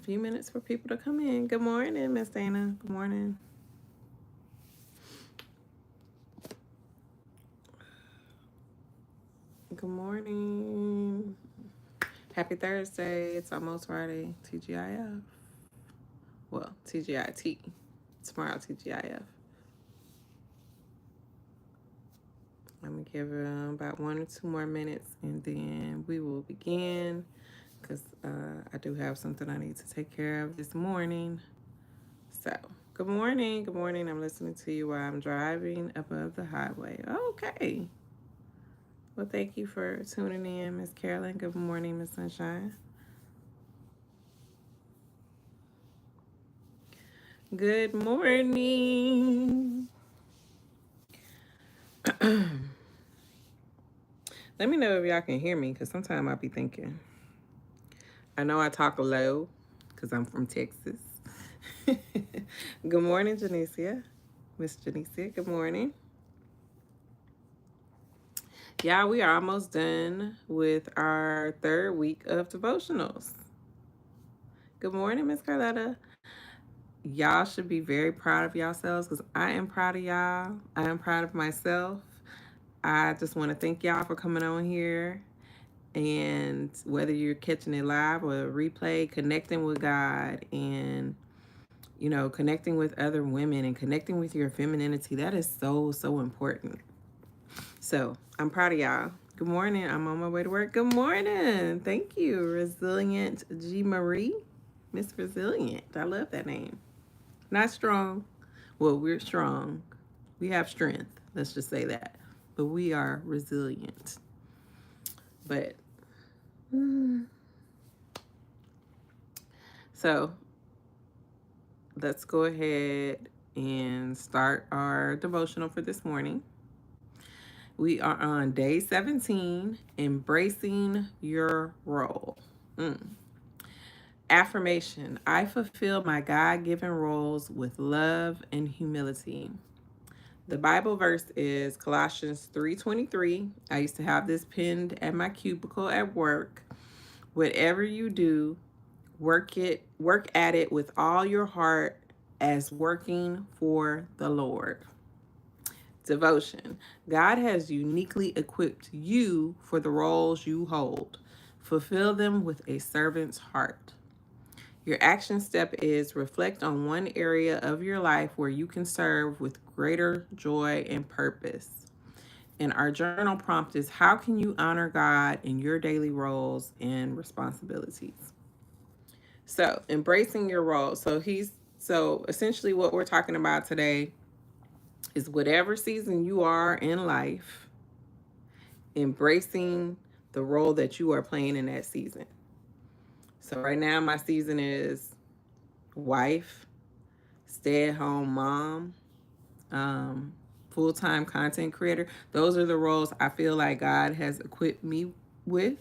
few minutes for people to come in. Good morning, Miss Dana. Good morning. Good morning. Happy Thursday. It's almost Friday. TGIF. Well, TGIT. Tomorrow, TGIF. Let me give about 1 or 2 more minutes and then we will begin because I do have something I need to take care of this morning. So, good morning. Good morning. I'm listening to you while I'm driving above the highway. Okay. Well, thank you for tuning in, Miss Carolyn. Good morning, Miss Sunshine. Good morning. Let me know if y'all can hear me because sometimes I'll be thinking. I know I talk low because I'm from Texas. Good morning, Janicia. Miss Janicia, good morning. Yeah, we are almost done with our 3rd week of devotionals. Good morning, Miss Carletta. Y'all should be very proud of yourselves because I am proud of y'all. I am proud of myself. I just want to thank y'all for coming on here. And whether you're catching it live or replay, connecting with God and, connecting with other women and connecting with your femininity, that is so, so important. So I'm proud of y'all. Good morning. I'm on my way to work. Good morning. Thank you, Resilient G. Marie. Miss Resilient. I love that name. Not strong. Well, we're strong. We have strength. Let's just say that. But we are resilient. But so let's go ahead and start our devotional for this morning. We are on day 17, embracing your role. Affirmation: I fulfill my God-given roles with love and humility. The Bible verse is Colossians 3:23. I used to have this pinned at my cubicle at work. Whatever you do, work at it with all your heart as working for the Lord. Devotion: God has uniquely equipped you for the roles you hold. Fulfill them with a servant's heart. Your action step is reflect on one area of your life where you can serve with greater joy and purpose. And our journal prompt is: how can you honor God in your daily roles and responsibilities? So, embracing your role. So essentially what we're talking about today is whatever season you are in life, embracing the role that you are playing in that season. So right now my season is wife, stay-at-home mom, full-time content creator. Those are the roles I feel like God has equipped me with.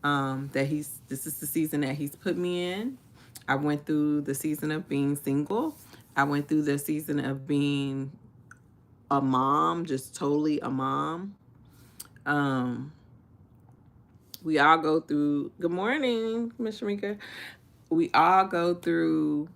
This is the season that He's put me in. I went through the season of being single. I went through the season of being a mom, just totally a mom. We all go through. Good morning, Miss Shamika. We all go through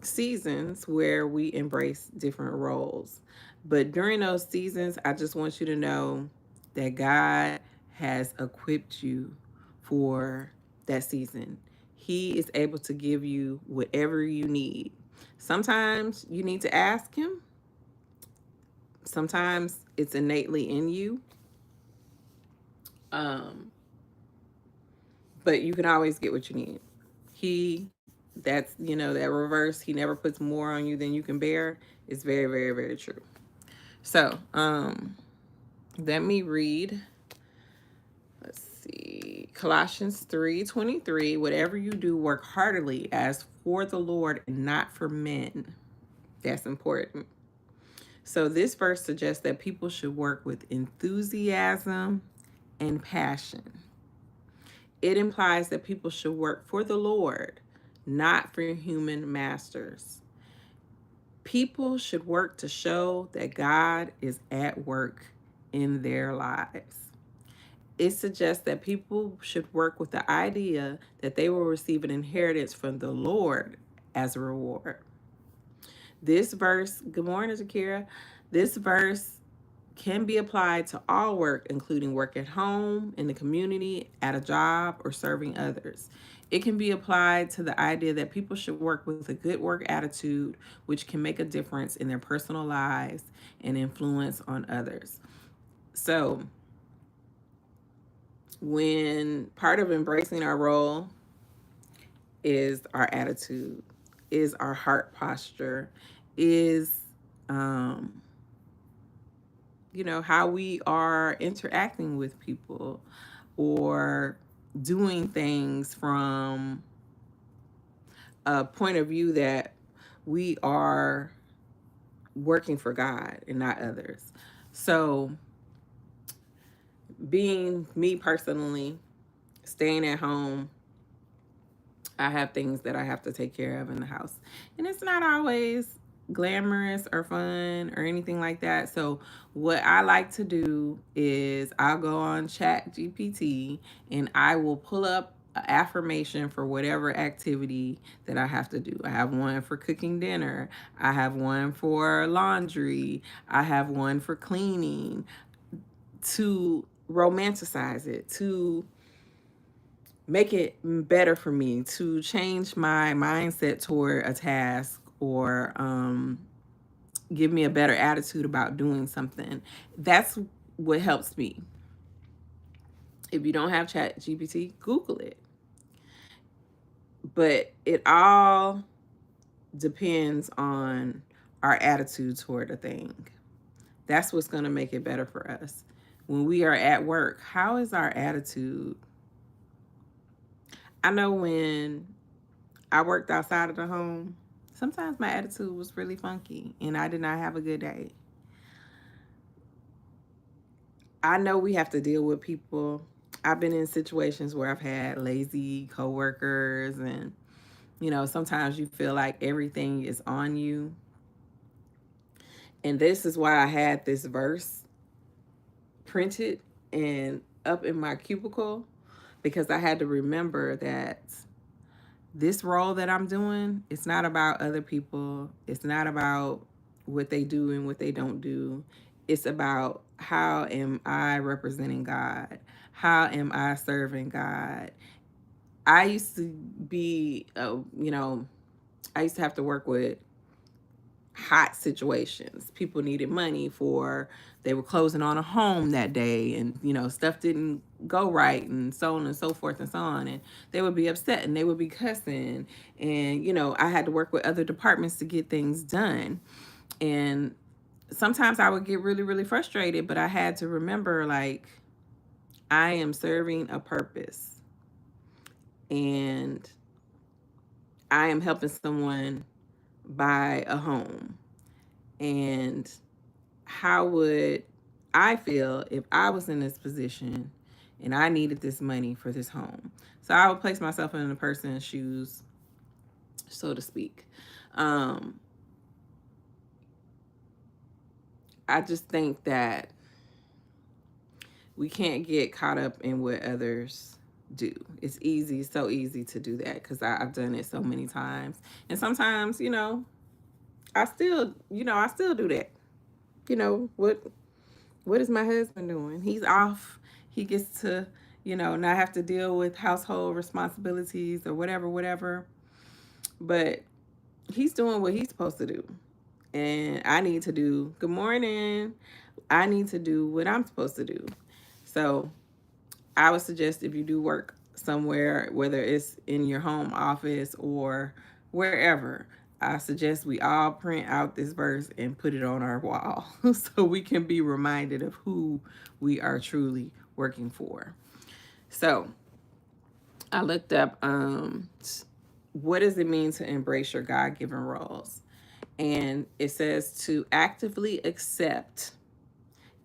seasons where we embrace different roles. But during those seasons, I just want you to know that God has equipped you for that season. He is able to give you whatever you need. Sometimes you need to ask Him. Sometimes it's innately in you. But you can always get what you need. That reverse, He never puts more on you than you can bear, is very, very, very true. So, let me read. Let's see. Colossians 3:23. Whatever you do, work heartily as for the Lord and not for men. That's important. So this verse suggests that people should work with enthusiasm and passion. It implies that people should work for the Lord, not for human masters. People should work to show that God is at work in their lives. it suggests that people should work with the idea that they will receive an inheritance from the Lord as a reward. This verse, good morning, Zakira. This verse can be applied to all work, including work at home, in the community, at a job, or serving others. It can be applied to the idea that people should work with a good work attitude, which can make a difference in their personal lives and influence on others. So, when part of embracing our role is our attitude, is our heart posture, is how we are interacting with people or doing things from a point of view that we are working for God and not others. So, being me personally, staying at home, I have things that I have to take care of in the house. And it's not always glamorous or fun or anything like that. So what I like to do is I'll go on Chat GPT and I will pull up an affirmation for whatever activity that I have to do. I have one for cooking dinner. I have one for laundry. I have one for cleaning, to romanticize it, to make it better for me, to change my mindset toward a task, or give me a better attitude about doing something. That's what helps me. If you don't have Chat GPT, Google it. But it all depends on our attitude toward a thing. That's what's going to make it better for us. When we are at work, how is our attitude? I know when I worked outside of the home, sometimes my attitude was really funky and I did not have a good day. I know we have to deal with people. I've been in situations where I've had lazy coworkers, and sometimes you feel like everything is on you. And this is why I had this verse printed and up in my cubicle, because I had to remember that this role that I'm doing, it's not about other people. It's not about what they do and what they don't do. It's about, how am I representing God? How am I serving God? I used to be, I used to have to work with hot situations. People needed money for, they were closing on a home that day, and stuff didn't go right, and so on and so forth and so on, and they would be upset and they would be cussing, and I had to work with other departments to get things done. And sometimes I would get really, really frustrated, but I had to remember, like, I am serving a purpose and I am helping someone buy a home. And how would I feel if I was in this position and I needed this money for this home? So I would place myself in the person's shoes, so to speak. I just think that we can't get caught up in what others do. It's easy, so easy to do that, because I've done it so many times. And sometimes, I still do that. What is my husband doing? He's off. He gets to, not have to deal with household responsibilities or whatever. But he's doing what he's supposed to do. And I need to do, good morning, I need to do what I'm supposed to do. So I would suggest, if you do work somewhere, whether it's in your home office or wherever, I suggest we all print out this verse and put it on our wall so we can be reminded of who we are truly working for. So I looked up, what does it mean to embrace your God-given roles? And it says to actively accept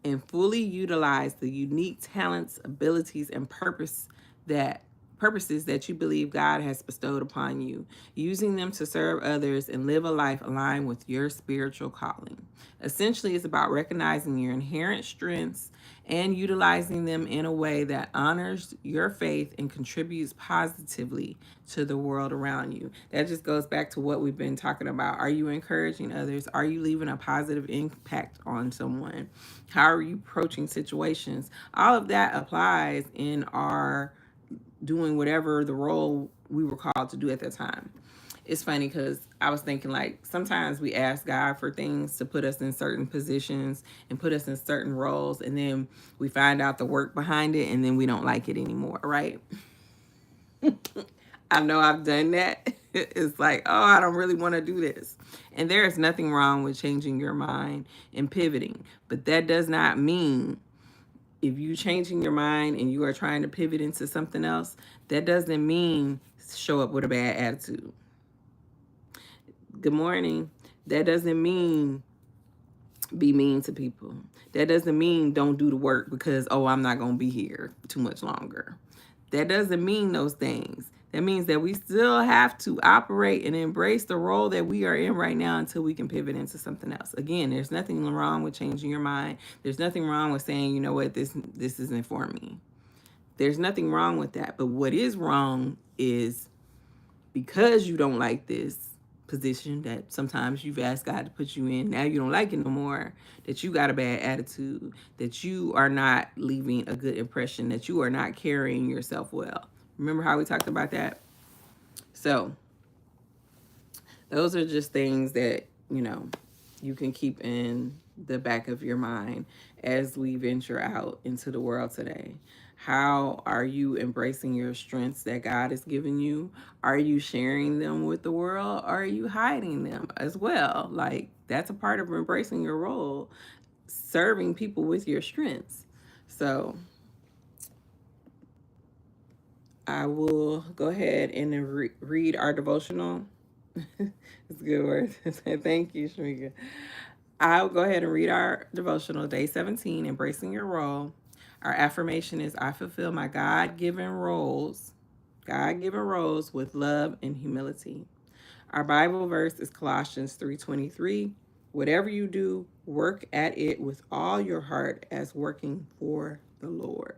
and fully utilize the unique talents, abilities, and purpose that purposes that you believe God has bestowed upon you, using them to serve others and live a life aligned with your spiritual calling. Essentially, it's about recognizing your inherent strengths and utilizing them in a way that honors your faith and contributes positively to the world around you. That just goes back to what we've been talking about. Are you encouraging others? Are you leaving a positive impact on someone? How are you approaching situations? All of that applies in our doing whatever the role we were called to do at that time. It's funny because I was thinking, like, sometimes we ask God for things to put us in certain positions and put us in certain roles, and then we find out the work behind it, and then we don't like it anymore, right? I know I've done that. It's like, oh, I don't really want to do this. And there is nothing wrong with changing your mind and pivoting. But that does not mean, if you changing your mind and you are trying to pivot into something else, that doesn't mean show up with a bad attitude. Good morning. That doesn't mean be mean to people. That doesn't mean don't do the work because, oh, I'm not going to be here too much longer. That doesn't mean those things. That means that we still have to operate and embrace the role that we are in right now until we can pivot into something else. Again, there's nothing wrong with changing your mind. There's nothing wrong with saying, you know what, this isn't for me. There's nothing wrong with that. But what is wrong is, because you don't like this position that sometimes you've asked God to put you in, now you don't like it no more, that you got a bad attitude, that you are not leaving a good impression, that you are not carrying yourself well. Remember how we talked about that? So those are just things that, you can keep in the back of your mind as we venture out into the world today. How are you embracing your strengths that God has given you? Are you sharing them with the world? Or are you hiding them as well? Like, that's a part of embracing your role, serving people with your strengths. So I will go ahead and read our devotional. It's a good word. Thank you, Shamika. I'll go ahead and read our devotional, day 17, Embracing Your Role. Our affirmation is, I fulfill my God-given roles with love and humility. Our Bible verse is Colossians 3:23. Whatever you do, work at it with all your heart as working for the Lord.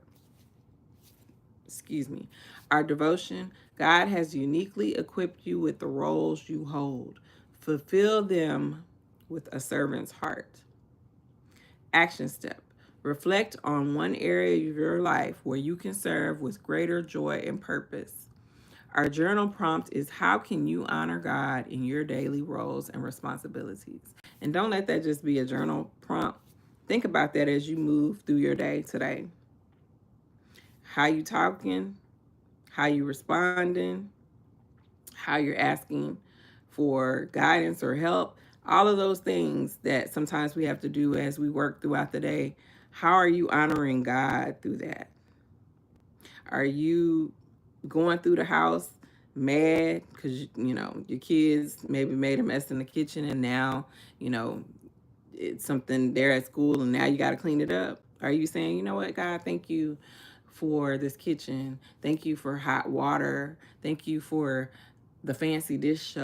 Our devotion, God has uniquely equipped you with the roles you hold. Fulfill them with a servant's heart. Action step, reflect on one area of your life where you can serve with greater joy and purpose. Our journal prompt is, how can you honor God in your daily roles and responsibilities? And don't let that just be a journal prompt. Think about that as you move through your day today. How you talking, how you responding, how you're asking for guidance or help, all of those things that sometimes we have to do as we work throughout the day. How are you honoring God through that? Are you going through the house mad because, your kids maybe made a mess in the kitchen, and now, it's something there at school and now you got to clean it up? Are you saying, you know what, God, thank you for this kitchen. Thank you for hot water. Thank you for the fancy dish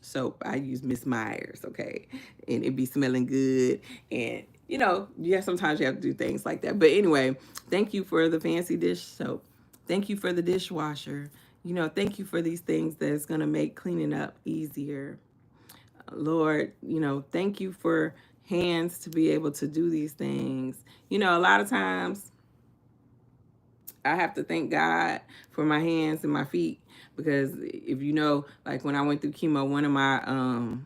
soap. I use Miss Myers, okay? And it be smelling good. And, sometimes you have to do things like that. But anyway, thank you for the fancy dish soap. Thank you for the dishwasher. Thank you for these things that's going to make cleaning up easier. Lord, thank you for hands to be able to do these things. A lot of times I have to thank God for my hands and my feet, because if like when I went through chemo, one of my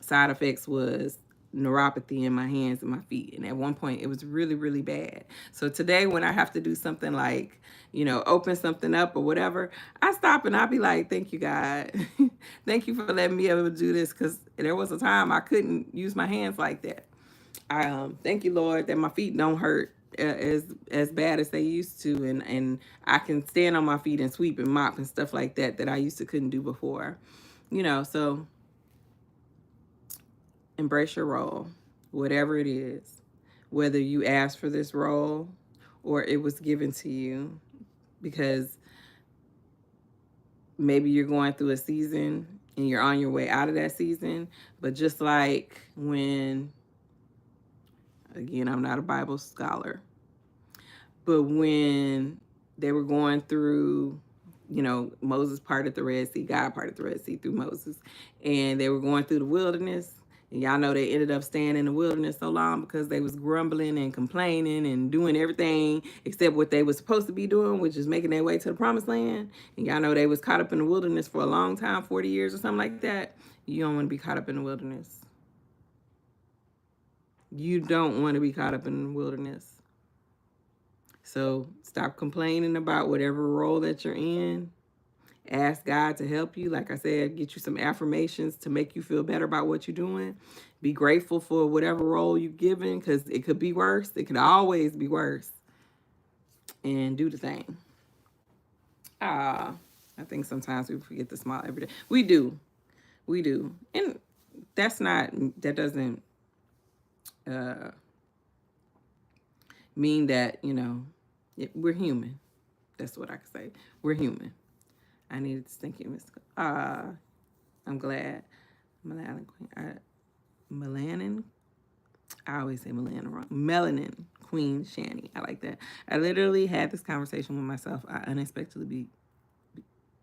side effects was neuropathy in my hands and my feet. And at one point it was really, really bad. So today when I have to do something like, open something up or whatever, I stop and I'll be like, thank you, God. Thank you for letting me able to do this, because there was a time I couldn't use my hands like that. I thank you, Lord, that my feet don't hurt as bad as they used to, and I can stand on my feet and sweep and mop and stuff like that I used to couldn't do before. So embrace your role, whatever it is, whether you asked for this role or it was given to you, because maybe you're going through a season and you're on your way out of that season. But just like when, again, I'm not a Bible scholar, but when they were going through, Moses parted the Red Sea, God parted the Red Sea through Moses, and they were going through the wilderness. And y'all know they ended up staying in the wilderness so long because they was grumbling and complaining and doing everything except what they was supposed to be doing, which is making their way to the promised land. And y'all know they was caught up in the wilderness for a long time, 40 years or something like that. You don't want to be caught up in the wilderness. You don't want to be caught up in the wilderness. So stop complaining about whatever role that you're in. Ask God to help you. Like I said, get you some affirmations to make you feel better about what you're doing. Be grateful for whatever role you're given, because it could be worse. It could always be worse. And do the thing. I think sometimes we forget to smile every day. We do. And that doesn't mean that, we're human. That's what I can say. We're human. I needed to thank you, Miss. I'm glad. Melanin. I always say Melanin wrong. Melanin Queen Shani. I like that. I literally had this conversation with myself. I unexpectedly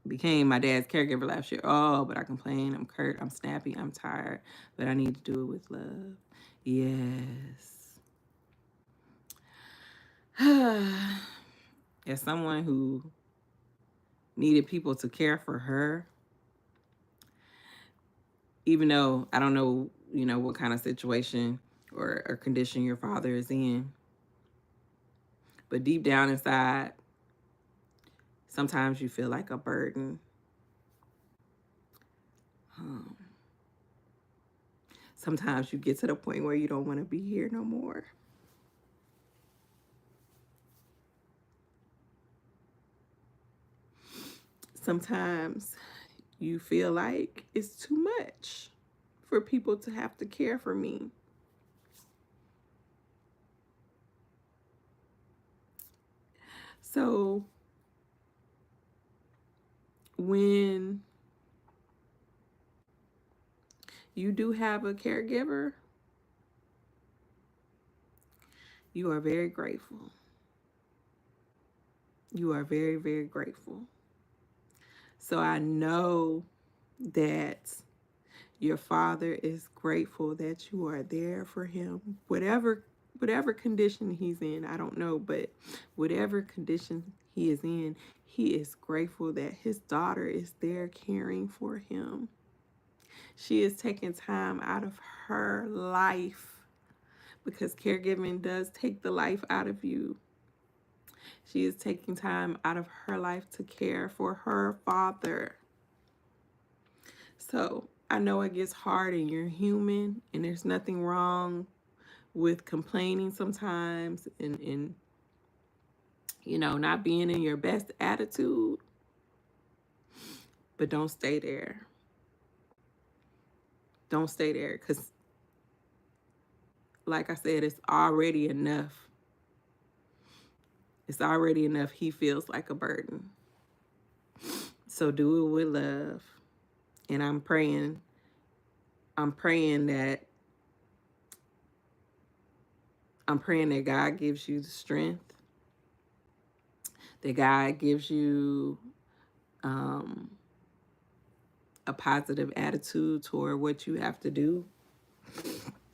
became my dad's caregiver last year. Oh, but I complain. I'm curt. I'm snappy. I'm tired. But I need to do it with love. Yes. As someone who needed people to care for her, even though I don't know, what kind of situation or condition your father is in, but deep down inside, sometimes you feel like a burden. Sometimes you get to the point where you don't want to be here no more. Sometimes you feel like it's too much for people to have to care for me. So when you do have a caregiver, you are very grateful. You are very, very grateful. So I know that your father is grateful that you are there for him, whatever condition he's in. I don't know, but whatever condition he is in, he is grateful that his daughter is there caring for him. She is taking time out of her life, because caregiving does take the life out of you. She is taking time out of her life to care for her father. So I know it gets hard and you're human, and there's nothing wrong with complaining sometimes and not being in your best attitude. But don't stay there. Don't stay there, because like I said, it's already enough. It's already enough. He feels like a burden. So do it with love. And I'm praying that God gives you the strength, that God gives you a positive attitude toward what you have to do.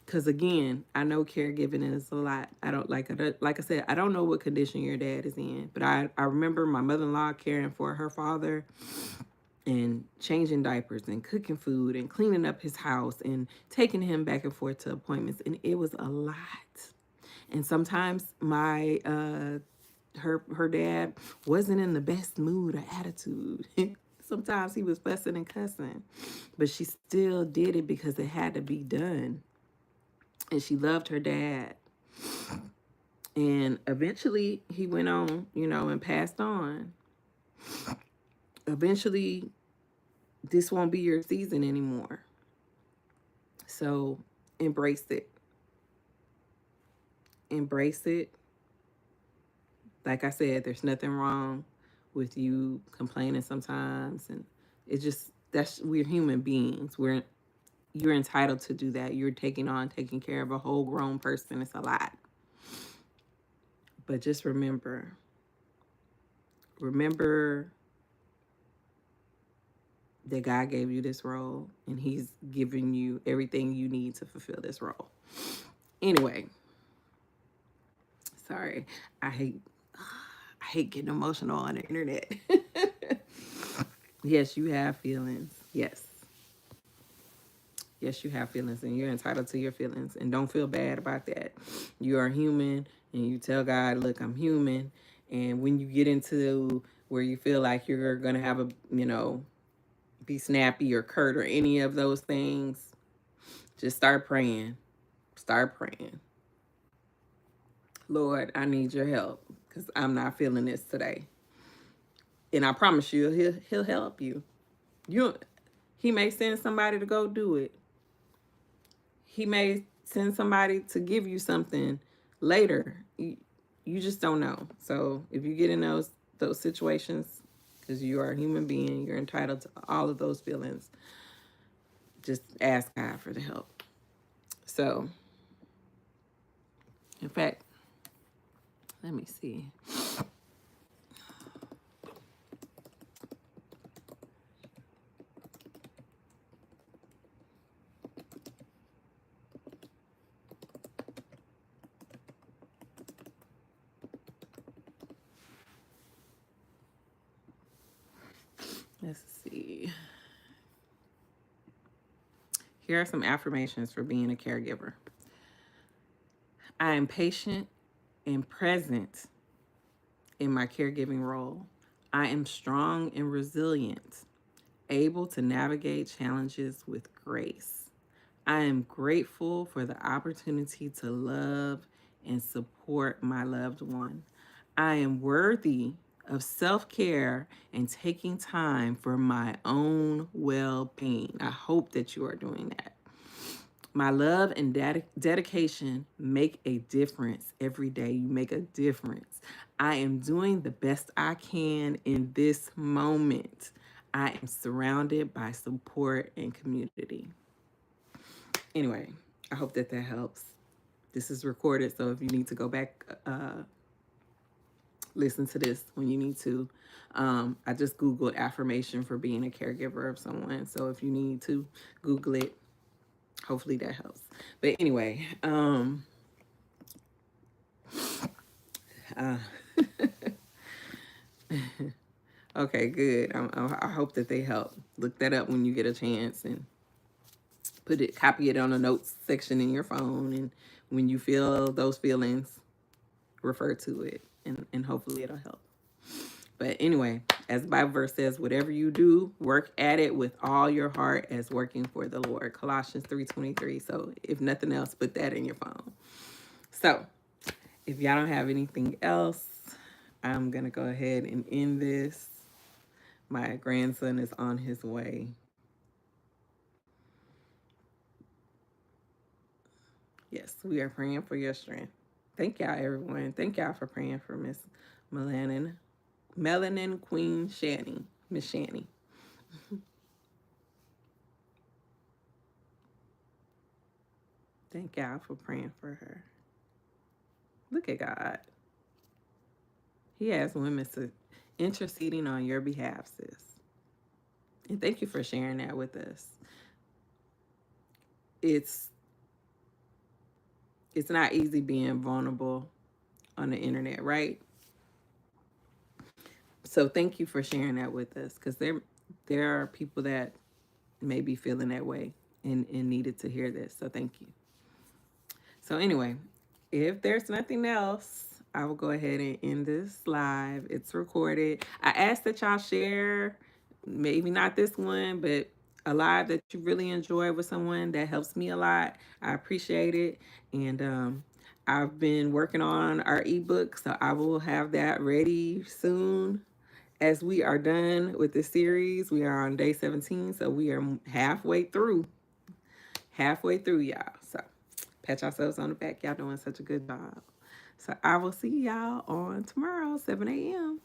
Because again, I know caregiving is a lot. I don't like I said, I don't know what condition your dad is in, but I remember my mother-in-law caring for her father and changing diapers and cooking food and cleaning up his house and taking him back and forth to appointments, and it was a lot. And sometimes my her dad wasn't in the best mood or attitude. Sometimes he was fussing and cussing, but she still did it because it had to be done. And she loved her dad. And eventually he went on, and passed on. Eventually, this won't be your season anymore. So embrace it. Embrace it. Like I said, there's nothing wrong with you complaining sometimes and It's just, we're human beings. You're entitled to do that. You're taking care of a whole grown person. It's a lot. But just remember that God gave you this role and he's giving you everything you need to fulfill this role. Anyway, sorry. I hate getting emotional on the internet. Yes, you have feelings. Yes. Yes, you have feelings and you're entitled to your feelings. And don't feel bad about that. You are human and you tell God, look, I'm human. And when you get into where you feel like you're going to have be snappy or curt or any of those things, just start praying. Start praying. Lord, I need your help because I'm not feeling this today. And I promise you, he'll help you. He may send somebody to go do it. He may send somebody to give you something later. You just don't know. So if you get in those situations, because you are a human being, you're entitled to all of those feelings. Just ask God for the help. So, in fact, let me see. Let's see. Here are some affirmations for being a caregiver. I am patient and present in my caregiving role. I am strong and resilient, able to navigate challenges with grace. I am grateful for the opportunity to love and support my loved one. I am worthy of self care and taking time for my own well being. I hope that you are doing that. My love and dedication make a difference every day. You make a difference. I am doing the best I can in this moment. I am surrounded by support and community. Anyway, I hope that helps. This is recorded, so if you need to go back, listen to this when you need to. I just Googled affirmation for being a caregiver of someone. So if you need to Google it, hopefully that helps. But anyway, okay, good. I hope that they help. Look that up when you get a chance and copy it on a notes section in your phone. And when you feel those feelings, refer to it and hopefully it'll help. But anyway, as the Bible verse says, whatever you do, work at it with all your heart as working for the Lord. Colossians 3:23. So if nothing else, put that in your phone. So if y'all don't have anything else, I'm going to go ahead and end this. My grandson is on his way. Yes, we are praying for your strength. Thank y'all, everyone. Thank y'all for praying for Miss Melanin Queen Shanny, Miss Shanny. Thank y'all for praying for her. Look at God. He has women interceding on your behalf, sis. And thank you for sharing that with us. It's not easy being vulnerable on the internet, right? So thank you for sharing that with us, because there are people that may be feeling that way and needed to hear this. So thank you. So anyway, if there's nothing else, I will go ahead and end this live. It's recorded. I ask that y'all share, maybe not this one, but a live that you really enjoy with someone. That helps me a lot. I appreciate it. And I've been working on our ebook, so I will have that ready soon. As we are done with this series, we are on day 17, so we are halfway through. Halfway through, y'all. So pat yourselves on the back. Y'all doing such a good job. So I will see y'all on tomorrow, 7 a.m.